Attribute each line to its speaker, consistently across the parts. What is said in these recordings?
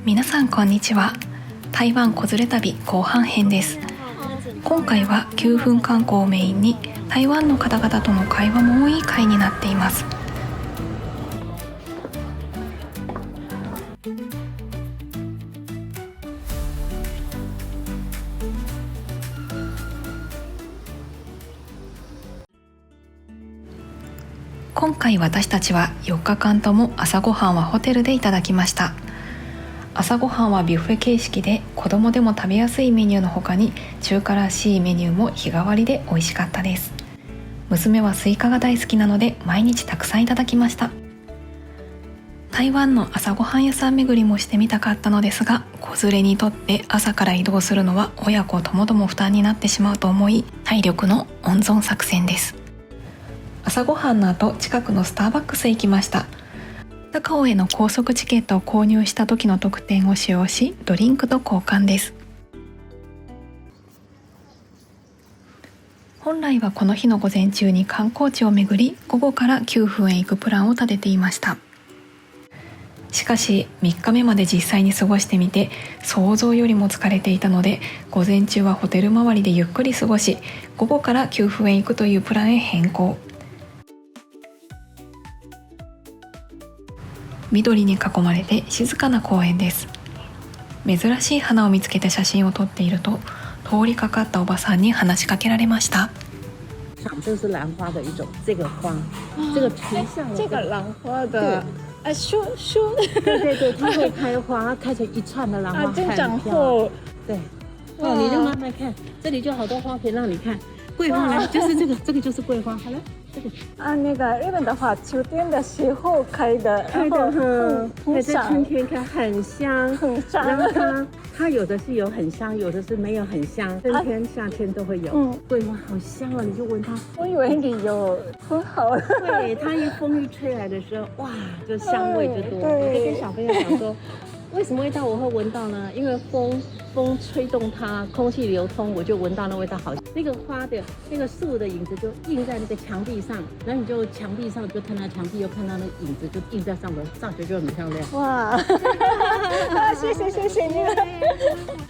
Speaker 1: 皆さんこんにちは。台湾子連れ旅後半編です。今回は9分観光をメインに台湾の方々との会話も多い回になっています。今回私たちは4日間とも朝ごはんはホテルでいただきました。朝ごはんはビュッフェ形式で子供でも食べやすいメニューの他に中華らしいメニューも日替わりで美味しかったです。娘はスイカが大好きなので毎日たくさんいただきました。台湾の朝ごはん屋さん巡りもしてみたかったのですが、子連れにとって朝から移動するのは親子ともども負担になってしまうと思い、体力の温存作戦です。朝ごはんの後、近くのスターバックスへ行きました。高尾への高速チケットを購入した時の特典を使用し、ドリンクと交換です。本来はこの日の午前中に観光地を巡り、午後から9分へ行くプランを立てていました。しかし3日目まで実際に過ごしてみて、想像よりも疲れていたので、午前中はホテル周りでゆっくり過ごし、午後から9分へ行くというプランへ変更。緑に囲まれて静かな公園です。珍しい花を見つけて写真を撮っていると、通りかかったおばさんに話しかけられました。
Speaker 2: 这是兰花的一种，这个花，这个皮上
Speaker 3: 这个兰花的，咻咻，
Speaker 2: 对，它会开花，开成一串的兰花，
Speaker 3: 真长厚。
Speaker 2: 对，哦，你就慢慢看，这里就好多花可以让你看。桂花来，就是这个就是桂花，好了。
Speaker 3: 那个日本的话，秋天的时候开的，
Speaker 2: 很在春天开，很香，然后它有的是有很香，有的是没有很香，春天夏天都会有。桂花好香哦，你就闻它。
Speaker 3: 我以为你有很好。
Speaker 2: 对，它风一吹来的时候，哇，就香味就多。我就跟小朋友讲说，为什么味道我会闻到呢？因为风吹动它，空气流通，我就闻到那味道好。那个花的那个树的影子就映在那个墙壁上，然后你就墙壁上就看到墙壁，又看到那个影子就映在上面，照起来就很漂亮。
Speaker 3: 哇，谢谢你们。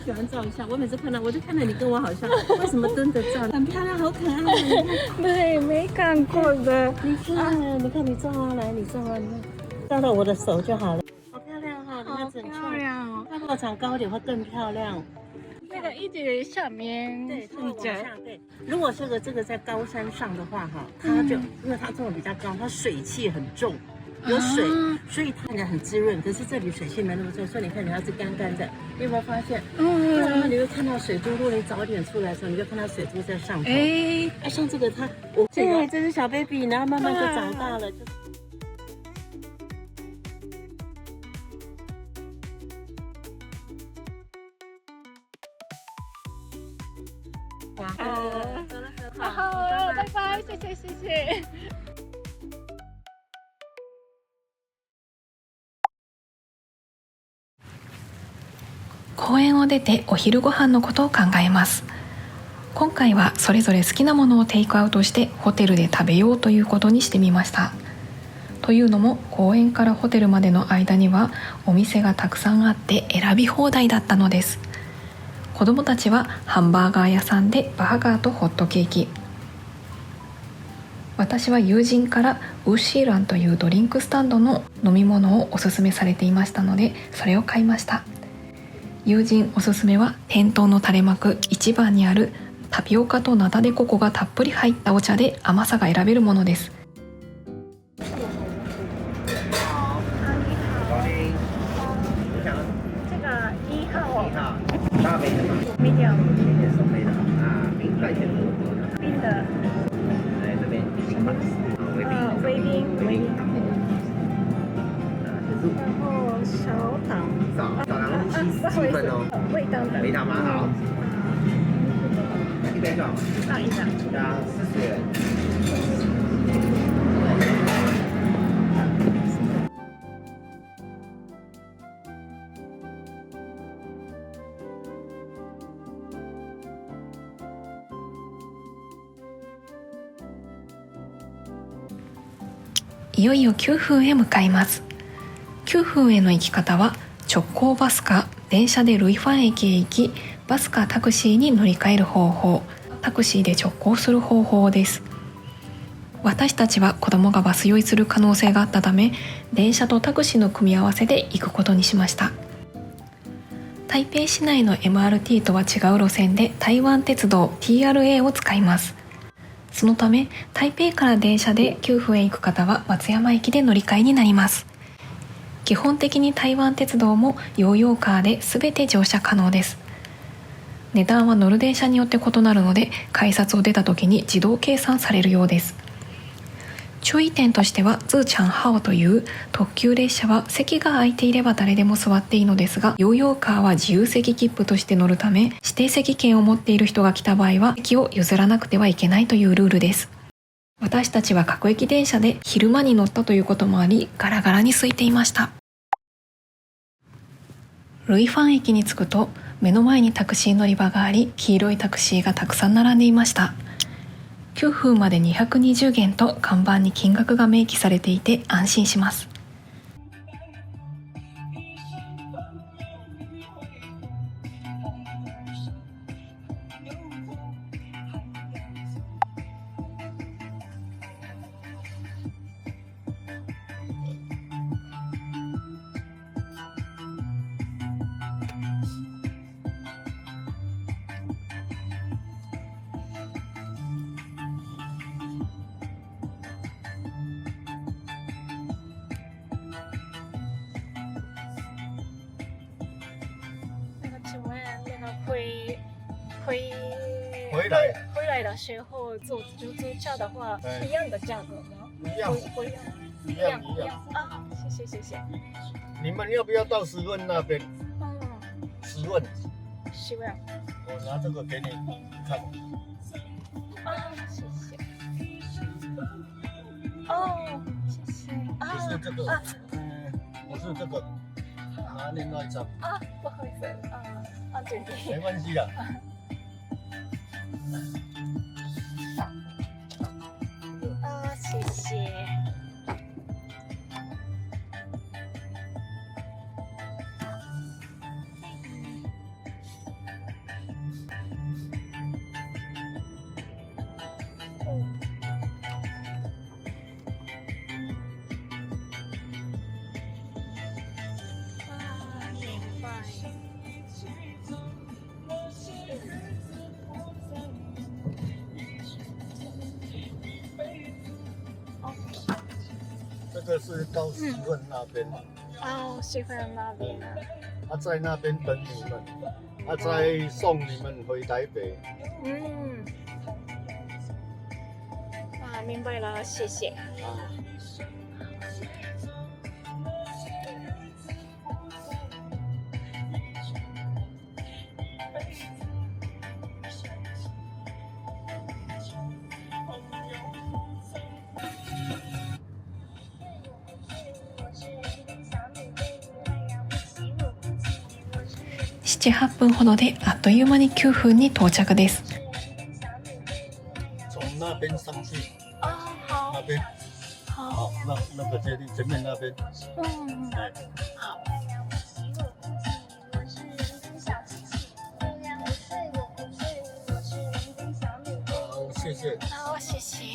Speaker 2: 喜欢照一下，我每次看到我就看到你跟我好像，为什么蹲着照？很漂亮，好可爱。
Speaker 3: 对，没看过的。
Speaker 2: 你看你照啊，来你照啊，你看照到我的手就好了。好漂亮哈，你看整
Speaker 3: 漂亮哦。
Speaker 2: 它如果长高一点会更漂亮。
Speaker 3: 那个一直下面
Speaker 2: 对，往下对。如果这个在高山上的话哈，它就因为它种的比较高，它水汽很重，有水，所以它看起来很滋润。可是这里水汽没那么重，所以你看它是干干的。你有没有发现？然后你会看到水珠，如果你早点出来的时候，你就看到水珠在上头。像这个对，这是小 baby， 然后慢慢就长大了。
Speaker 3: 好，拜拜，谢谢。
Speaker 1: 公園を出てお昼ご飯のことを考えます。今回はそれぞれ好きなものをテイクアウトしてホテルで食べようということにしてみました。というのも公園からホテルまでの間にはお店がたくさんあって選び放題だったのです。子どもたちはハンバーガー屋さんでバーガーとホットケーキ、私は友人からウーシーランというドリンクスタンドの飲み物をおすすめされていましたので、それを買いました。友人おすすめは店頭の垂れ幕1番にあるタピオカとナタデココがたっぷり入ったお茶で甘さが選べるものです。
Speaker 3: 大杯的吗？medium。是杯的啊，冰的，冰的。来这边冰吧，微冰。然后小糖。小糖7分哦。微糖吗？好。一杯就好。上一张。加40元。
Speaker 1: いよいよ9分へ向かいます。9分への行き方は直行バスか電車でルイファン駅へ行き、バスかタクシーに乗り換える方法、タクシーで直行する方法です。私たちは子供がバス酔いする可能性があったため、電車とタクシーの組み合わせで行くことにしました。台北市内の MRT とは違う路線で台湾鉄道 TRA を使います。そのため台北から電車で9分へ行く方は松山駅で乗り換えになります。基本的に台湾鉄道もヨーヨーカーで全て乗車可能です。値段は乗る電車によって異なるので、改札を出た時に自動計算されるようです。注意点としては、ズーチャンハオという特急列車は席が空いていれば誰でも座っていいのですが、ヨーヨーカーは自由席切符として乗るため、指定席券を持っている人が来た場合は席を譲らなくてはいけないというルールです。私たちは各駅電車で昼間に乗ったということもあり、ガラガラに空いていました。ルイファン駅に着くと、目の前にタクシー乗り場があり、黄色いタクシーがたくさん並んでいました。9分まで220元と看板に金額が明記されていて安心します。
Speaker 4: 回来的时候坐出租车的话，一样的价格吗？
Speaker 5: 一样，
Speaker 4: 一样啊！谢谢。
Speaker 5: 你们要不要到10问那边？10问。
Speaker 4: 10问。
Speaker 5: 我拿这个给你看。
Speaker 4: 啊，谢谢。哦，谢谢。
Speaker 5: 不是这个，不是这个，拿另外一张。
Speaker 4: 啊，不好意思，对。
Speaker 5: 没关系的。
Speaker 4: 谢谢。明白。
Speaker 5: 这个是到10问那边。
Speaker 4: 哦，10问那边。
Speaker 5: 在那边等你们，再送你们回台北。
Speaker 4: 明白了，谢谢。
Speaker 1: 7、8分ほどであっという間に9分に到着です。
Speaker 5: 从那边上去。
Speaker 4: 好。
Speaker 5: 那边。好，那个阶梯前面那边。
Speaker 4: 好。
Speaker 5: 好，谢谢。
Speaker 4: 好，谢谢。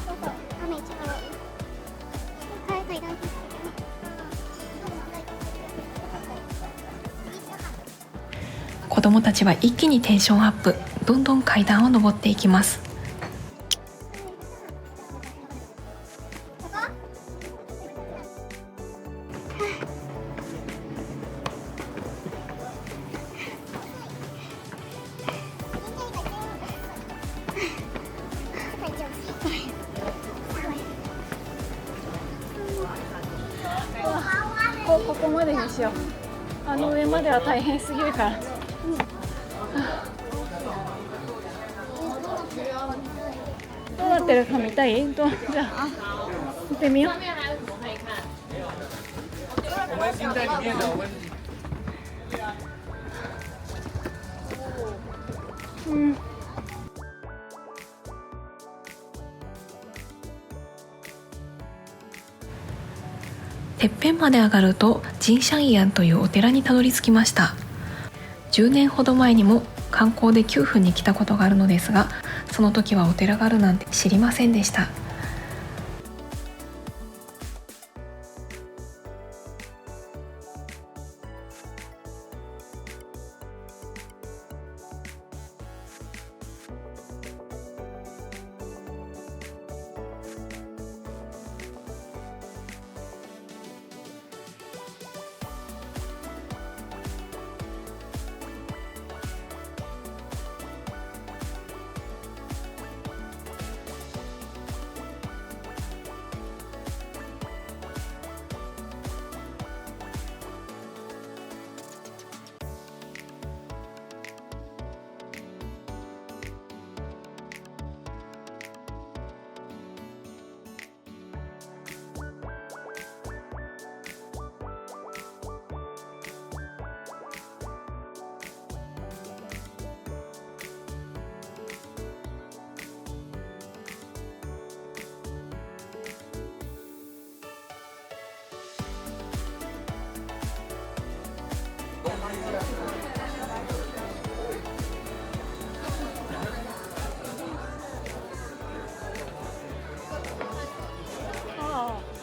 Speaker 6: そう、めっちゃ階段です。
Speaker 1: 子供たちは一気にテンションアップ、どんどん階段を上っていきます。
Speaker 4: ここまでにしよう。上までは大変すぎるから。ってるか見たい？じゃあ見てみよう。
Speaker 5: 我们心在里面的，我们
Speaker 4: うん。
Speaker 1: てっぺんまで上がるとジンシャンイアンというお寺にたどり着きました。10年ほど前にも観光で9分に来たことがあるのですが、その時はお寺があるなんて知りませんでした。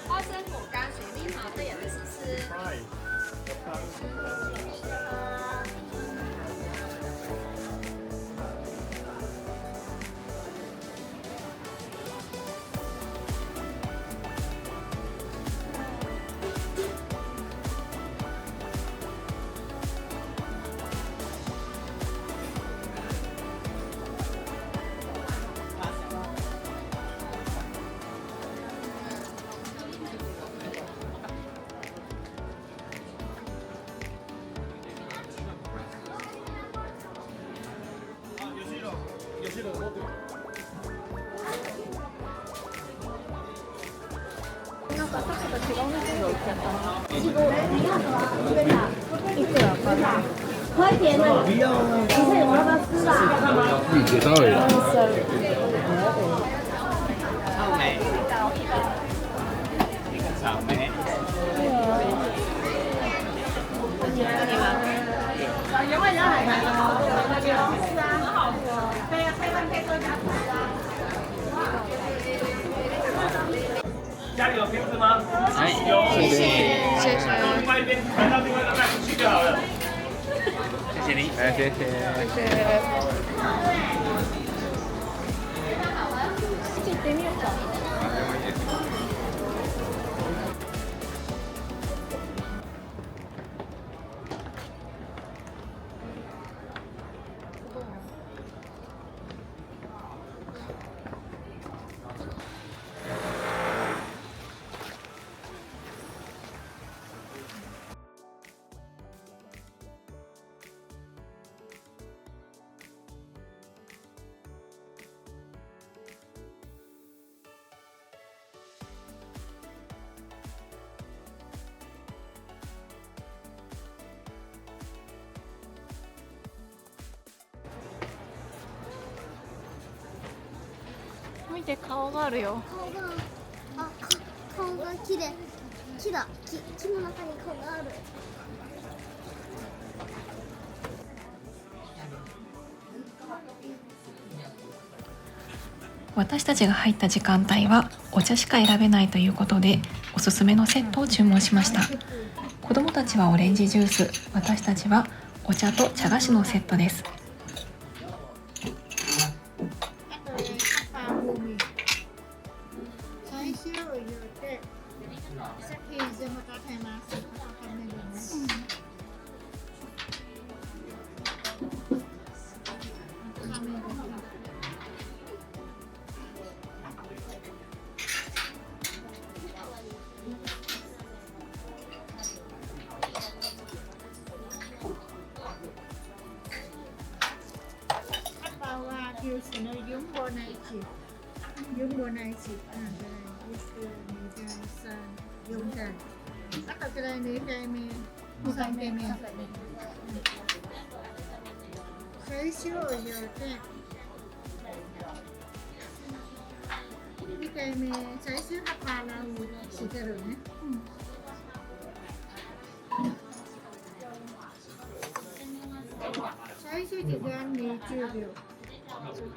Speaker 7: 花生果干水蜜桃，这也是试试。
Speaker 4: なんかさっきと違うのが売っちゃったな。いくらかな。
Speaker 8: 快点了，你看我要不要吃啦？
Speaker 5: 自己介绍而已。
Speaker 3: 草莓，一个草莓。
Speaker 9: 家里有瓶子吗？
Speaker 3: 哎，
Speaker 9: 有，
Speaker 3: 谢谢，
Speaker 9: 谢谢。到另外一边，搬到另外一边卖出去就好了。
Speaker 3: 谢谢你，哎，谢谢。
Speaker 4: 行ってみようか。見て顔があるよ。
Speaker 6: 顔が、あ、顔が木で、木だ。木の中に顔がある。
Speaker 1: 私たちが入った時間帯はお茶しか選べないということで、おすすめのセットを注文しました。子どもたちはオレンジジュース、私たちはお茶と茶菓子のセットです。
Speaker 8: 拥涎在一起，对，一是女跟生拥在，那个个来女在面，三对面，最初有で、二回目最初はパーラーをしてるね。最初時間20秒。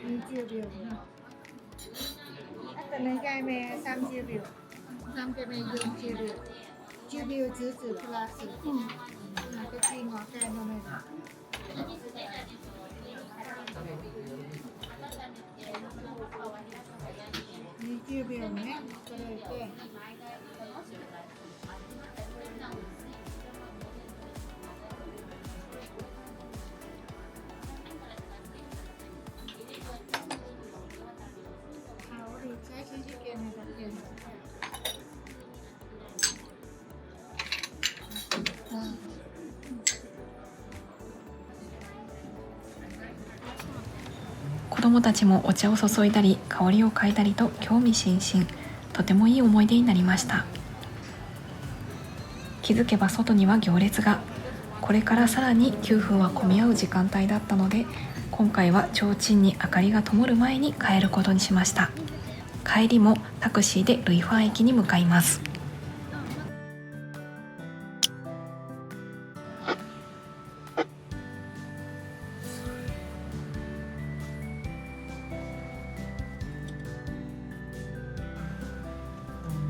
Speaker 8: 20秒。あと2回目30秒。3回目40秒。10秒ずつプラス。あと次5回の目だ。20秒ね。それで。最終実験のだけ。
Speaker 1: 子どもたちもお茶を注いだり香りを嗅いだりと興味津々。とてもいい思い出になりました。気づけば外には行列が。これからさらに9分は混み合う時間帯だったので、今回は提灯に明かりが灯る前に帰ることにしました。帰りもタクシーでルイファン駅に向かいます。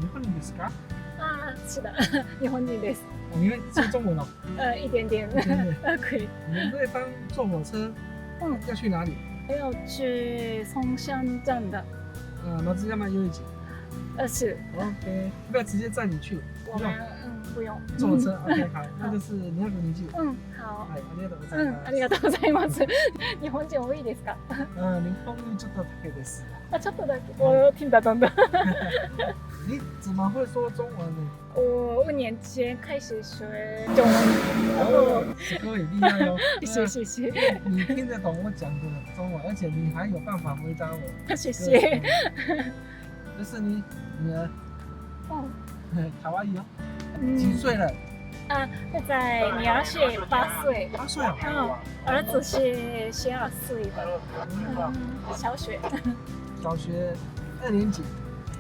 Speaker 10: 日本人ですか？
Speaker 4: 是的，日本人です。
Speaker 10: 你会说中文哦？
Speaker 4: 一点点，可以。
Speaker 10: 你们这班坐火车，要去哪里？
Speaker 4: 要去松山站的。
Speaker 10: 松山遊園地。
Speaker 4: 是。
Speaker 10: OK，要不要直接载你去？
Speaker 4: 我们不用。
Speaker 10: 坐车 OK 好，那就是200日。
Speaker 4: 好。
Speaker 10: はい、ありがとうございます。
Speaker 4: ありがとうございます。日本人多いですか？
Speaker 10: 日本人ちょっとだけです。
Speaker 4: ちょっとだけ。我听得懂的。
Speaker 10: 你怎么会说中文呢？
Speaker 4: 我5年前开始学中文。
Speaker 10: すごい厉害哦！
Speaker 4: 谢谢。
Speaker 10: 你听得懂我讲的中文，而且你还有办法回答我。
Speaker 4: 谢谢。
Speaker 10: 这是你女儿。卡哇伊哦。
Speaker 4: 嗯。
Speaker 10: 几岁了？
Speaker 4: 现在女儿是8岁。
Speaker 10: 8岁啊。
Speaker 4: 儿子是12岁的。小学。
Speaker 10: 小学2年级。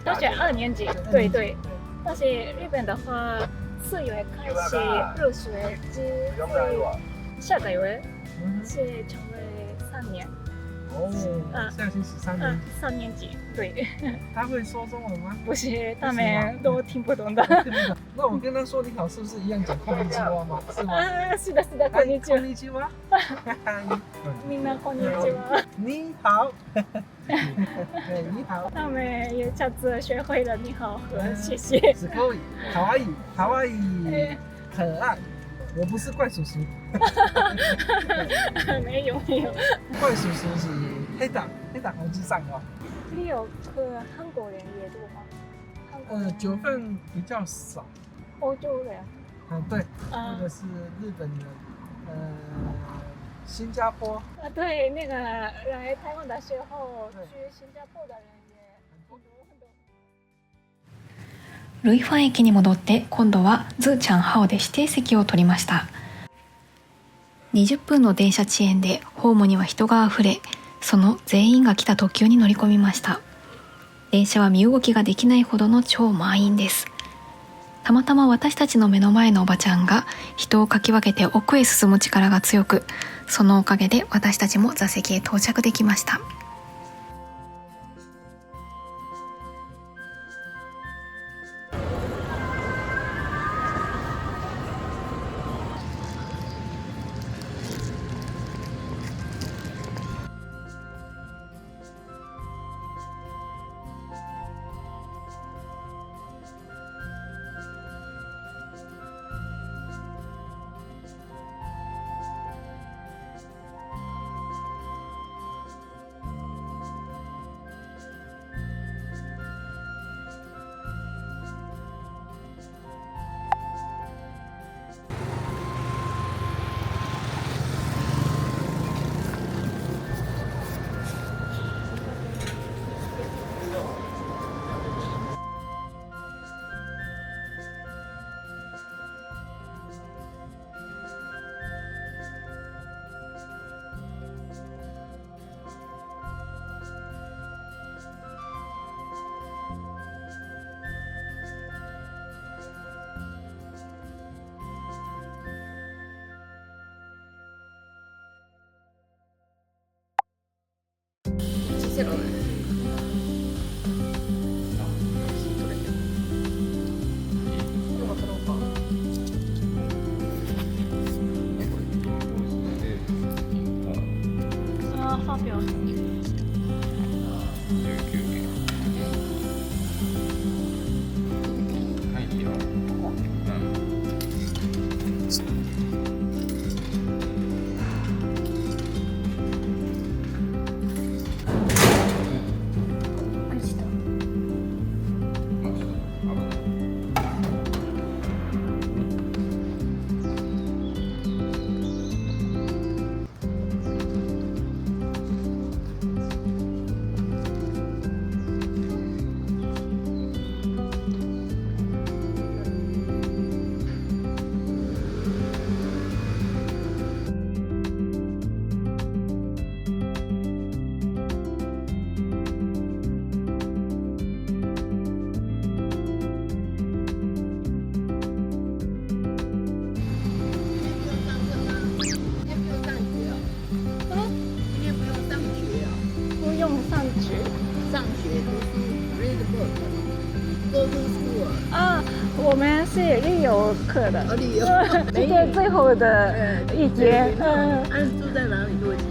Speaker 4: 小学2年级。对对。但是日本的话，4月开始入学之后，下个月是成为3年。
Speaker 10: 下星期3年级。
Speaker 4: 3年级，对。
Speaker 10: 他会说中文吗？
Speaker 4: 不是，他们都听不懂的。
Speaker 10: 那我跟他说你好，是不是一样讲こんにちは吗？是吗？
Speaker 4: 是的，是的，こんにちは。
Speaker 10: こんにちは。
Speaker 4: みんなこんにちは。
Speaker 10: 你好。你好。
Speaker 4: 他们也下次学会了你好和谢谢。
Speaker 10: すごい。かわいい。かわいい。可爱。我不是怪叔叔。
Speaker 4: 没有没有。
Speaker 10: 怪叔叔是黑党红之上哦。
Speaker 4: 你有和韩国人也多吗
Speaker 10: ？9份比较少。
Speaker 4: 欧洲人。
Speaker 10: 对，那个是日本人，新加坡。
Speaker 4: 对，那个来台湾的时候去新加坡的人也很多。
Speaker 1: ルイファン駅に戻って今度はズーチャンハオで指定席を取りました。20分の電車遅延でホームには人があふれ、その全員が来た特急に乗り込みました。電車は身動きができないほどの超満員です。たまたま私たちの目の前のおばちゃんが人をかき分けて奥へ進む力が強く、そのおかげで私たちも座席へ到着できました。
Speaker 7: 白い。
Speaker 4: 啊，发表。不用上学。
Speaker 7: 上学读书 read book，go to school。
Speaker 4: 啊，我们是旅游课的。
Speaker 7: 旅游
Speaker 4: 今天最后的一节。
Speaker 7: 住在哪里？洛基？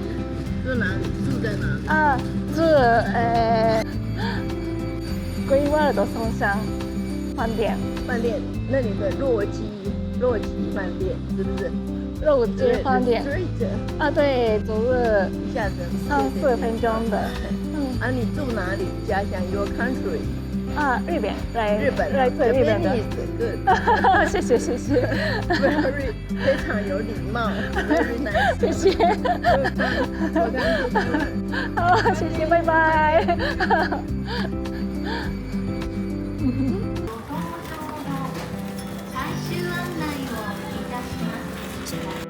Speaker 7: 住哪里？住在哪里？
Speaker 4: 啊，住Green World 松山饭店。
Speaker 7: 饭店那里的洛基饭店是不是？
Speaker 4: 肉鸡饭店。啊，对，走路
Speaker 7: 一下子
Speaker 4: 3-4分钟的。
Speaker 7: 啊，你住哪里？家乡 your country？
Speaker 4: 啊，日本，
Speaker 7: 日本，
Speaker 4: 来自日本的。
Speaker 7: good。
Speaker 4: 谢谢谢谢。
Speaker 7: Very 非常有礼貌 ，very nice。
Speaker 4: 谢谢。
Speaker 7: 我刚刚
Speaker 4: 好，谢谢，拜拜。
Speaker 6: 最終の最終案内をいたします。